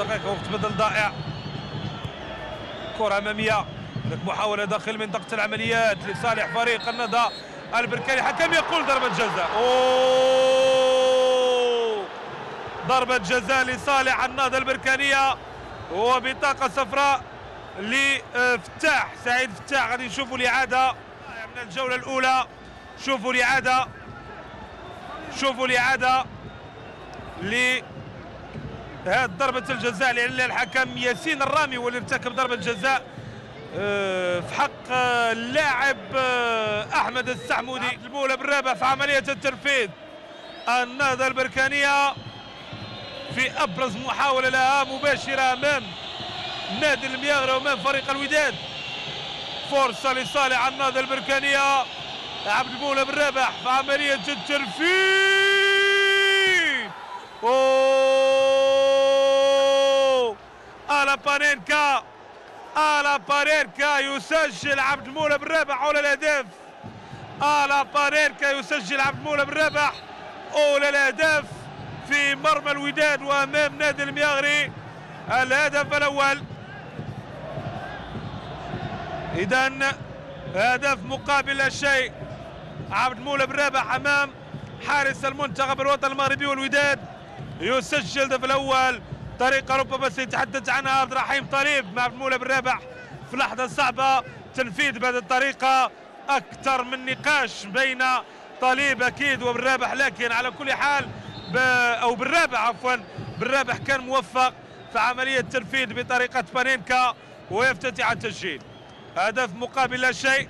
دقيقة وقت بدل ضائع. كرة أمامية، هناك محاولة داخل منطقة العمليات لصالح فريق النهضة البركاني. حكم يقول ضربة جزاء. أوه، ضربة جزاء لصالح النهضة البركانية وبطاقة صفراء لفتاح سعيد فتاح. غادي نشوفوا الإعادة من الجولة الأولى. شوفوا الإعادة، شوفوا الإعادة ل هذه ضربة الجزاء لأن الحكم ياسين الرامي هو اللي ارتكب ضربة جزاء في حق اللاعب أحمد السعمودي. المولى بالرابع في عملية التنفيذ. النهضة البركانية في أبرز محاولة لها مباشرة أمام نادي المياغرة وأمام فريق الوداد. فرصة لصالح النهضة البركانية. عبد المولى بالرابح في عملية التنفيذ. أوه، ألا بانينكا، ألا بانينكا يسجل عبد المولى بالرابح أولى الأهداف. ألا بانينكا يسجل عبد المولى بالرابح أولى الأهداف في مرمى الوداد وأمام نادي المياغري. الهدف الأول. إذن هدف مقابل لا شيء. عبد المولى بالرابح أمام حارس المنتخب الوطني المغربي والوداد يسجل الهدف الأول. طريقة ربما سيتحدث عنها عبد الرحيم طليب مع عبد المولى بالرابح في لحظة صعبة. تنفيذ بهذه الطريقة أكثر من نقاش بين طليب أكيد وبالرابح، لكن على كل حال أو بالرابح عفوا، بالرابح كان موفق في عملية التنفيذ بطريقة بانينكا ويفتتح التسجيل. هدف مقابل لا شيء.